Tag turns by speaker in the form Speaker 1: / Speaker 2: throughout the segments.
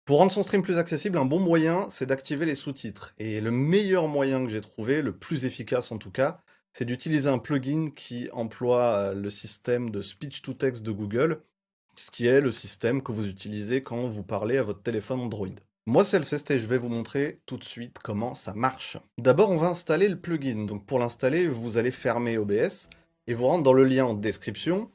Speaker 1: Pour rendre son stream plus accessible, un bon moyen, c'est d'activer les sous-titres. Et le meilleur moyen que j'ai trouvé, le plus efficace en tout cas, c'est d'utiliser un plugin qui emploie le système de speech-to-text de Google, ce qui est le système que vous utilisez quand vous parlez à votre téléphone Android. Moi, c'est LCST et je vais vous montrer tout de suite comment ça marche. D'abord, on va installer le plugin. Donc pour l'installer, vous allez fermer OBS et vous rendre dans le lien en description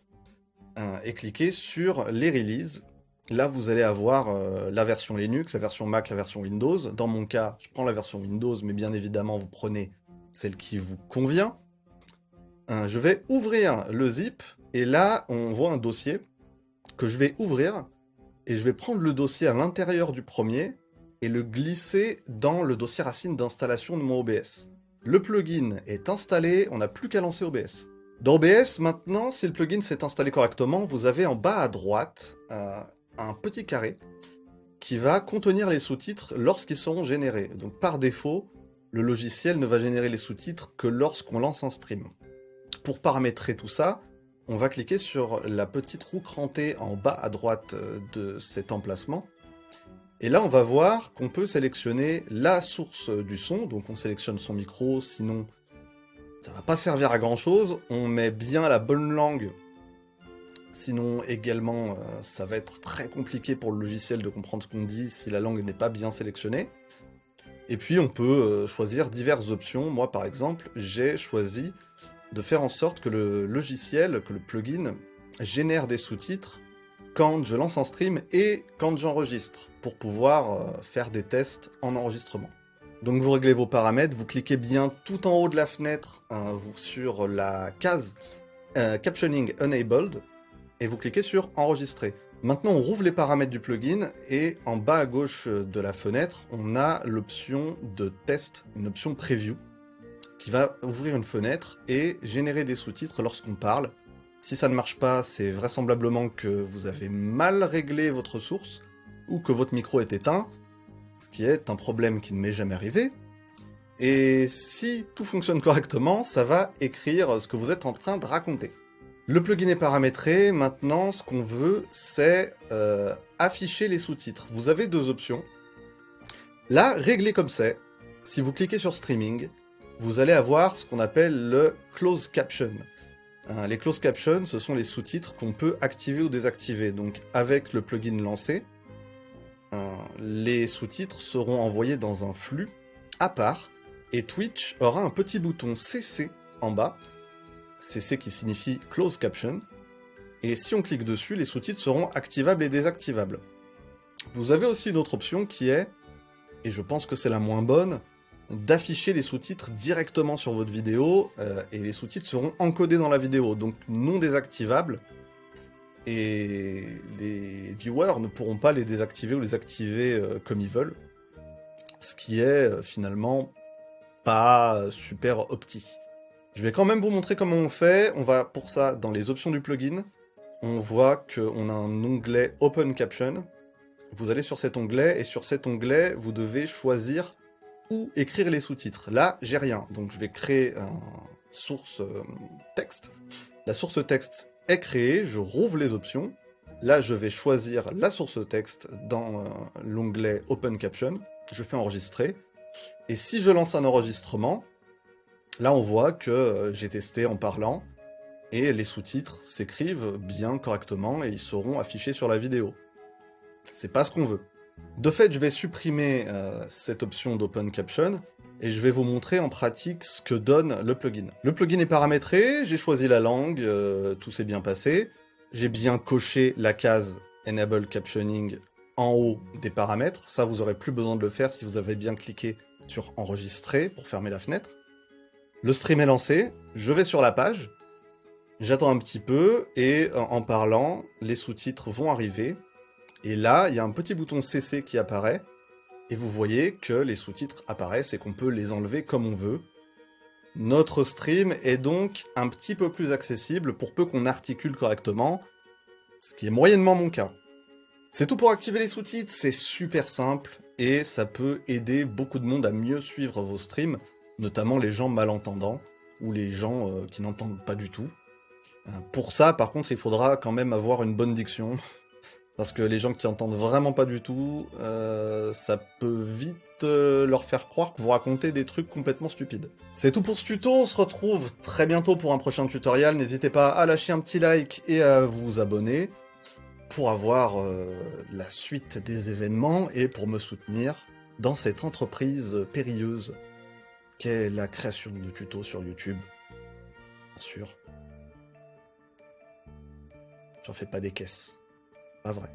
Speaker 1: et cliquer sur les releases. Là, vous allez avoir la version Linux, la version Mac, la version Windows. Dans mon cas, je prends la version Windows, mais bien évidemment, vous prenez celle qui vous convient. Je vais ouvrir le zip, et là, on voit un dossier que je vais ouvrir, et je vais prendre le dossier à l'intérieur du premier, et le glisser dans le dossier racine d'installation de mon OBS. Le plugin est installé, on n'a plus qu'à lancer OBS. Dans OBS, maintenant, si le plugin s'est installé correctement, vous avez en bas à droite un petit carré qui va contenir les sous-titres lorsqu'ils seront générés. Donc par défaut, le logiciel ne va générer les sous-titres que lorsqu'on lance un stream. Pour paramétrer tout ça, on va cliquer sur la petite roue crantée en bas à droite de cet emplacement. Et là, on va voir qu'on peut sélectionner la source du son. Donc on sélectionne son micro, sinon ça va pas servir à grand chose. On met bien la bonne langue. Sinon, également, ça va être très compliqué pour le logiciel de comprendre ce qu'on dit si la langue n'est pas bien sélectionnée. Et puis, on peut choisir diverses options. Moi, par exemple, j'ai choisi de faire en sorte que le logiciel, que le plugin, génère des sous-titres quand je lance un stream et quand j'enregistre, pour pouvoir faire des tests en enregistrement. Donc vous réglez vos paramètres, vous cliquez bien tout en haut de la fenêtre sur la case Captioning Enabled, et vous cliquez sur Enregistrer. Maintenant, on rouvre les paramètres du plugin, et en bas à gauche de la fenêtre, on a l'option de test, une option Preview, qui va ouvrir une fenêtre et générer des sous-titres lorsqu'on parle. Si ça ne marche pas, c'est vraisemblablement que vous avez mal réglé votre source, ou que votre micro est éteint, ce qui est un problème qui ne m'est jamais arrivé. Et si tout fonctionne correctement, ça va écrire ce que vous êtes en train de raconter. Le plugin est paramétré, maintenant ce qu'on veut c'est afficher les sous-titres. Vous avez deux options. Là, réglé comme c'est, si vous cliquez sur Streaming, vous allez avoir ce qu'on appelle le Closed Caption. Les Closed Captions, ce sont les sous-titres qu'on peut activer ou désactiver. Donc avec le plugin lancé, les sous-titres seront envoyés dans un flux à part, et Twitch aura un petit bouton CC en bas, CC qui signifie Closed Caption, et si on clique dessus, les sous-titres seront activables et désactivables. Vous avez aussi une autre option qui est, et je pense que c'est la moins bonne, d'afficher les sous-titres directement sur votre vidéo, et les sous-titres seront encodés dans la vidéo, donc non désactivables, et les viewers ne pourront pas les désactiver ou les activer comme ils veulent, ce qui est finalement pas super opti. Je vais quand même vous montrer comment on fait. On va pour ça dans les options du plugin, on voit qu'on a un onglet Open Caption. Vous allez sur cet onglet, et sur cet onglet, vous devez choisir où écrire les sous-titres. Là, j'ai rien, donc je vais créer une source texte. La source texte est créée, je rouvre les options. Là, je vais choisir la source texte dans l'onglet Open Caption. Je fais enregistrer. Et si je lance un enregistrement, là, on voit que j'ai testé en parlant, et les sous-titres s'écrivent bien correctement, et ils seront affichés sur la vidéo. C'est pas ce qu'on veut. De fait, je vais supprimer cette option d'Open Caption, et je vais vous montrer en pratique ce que donne le plugin. Le plugin est paramétré, j'ai choisi la langue, tout s'est bien passé. J'ai bien coché la case Enable Captioning en haut des paramètres. Ça, vous n'aurez plus besoin de le faire si vous avez bien cliqué sur Enregistrer pour fermer la fenêtre. Le stream est lancé, je vais sur la page, j'attends un petit peu, et en parlant, les sous-titres vont arriver. Et là, il y a un petit bouton CC qui apparaît, et vous voyez que les sous-titres apparaissent et qu'on peut les enlever comme on veut. Notre stream est donc un petit peu plus accessible pour peu qu'on articule correctement, ce qui est moyennement mon cas. C'est tout pour activer les sous-titres, c'est super simple, et ça peut aider beaucoup de monde à mieux suivre vos streams, notamment les gens malentendants, ou les gens qui n'entendent pas du tout. Pour ça, par contre, il faudra quand même avoir une bonne diction, Parce que les gens qui entendent vraiment pas du tout, ça peut vite leur faire croire que vous racontez des trucs complètement stupides. C'est tout pour ce tuto, on se retrouve très bientôt pour un prochain tutoriel. N'hésitez pas à lâcher un petit like et à vous abonner pour avoir la suite des événements et pour me soutenir dans cette entreprise périlleuse qu'est la création de tutos sur YouTube. Bien sûr. J'en fais pas des caisses. Pas vrai.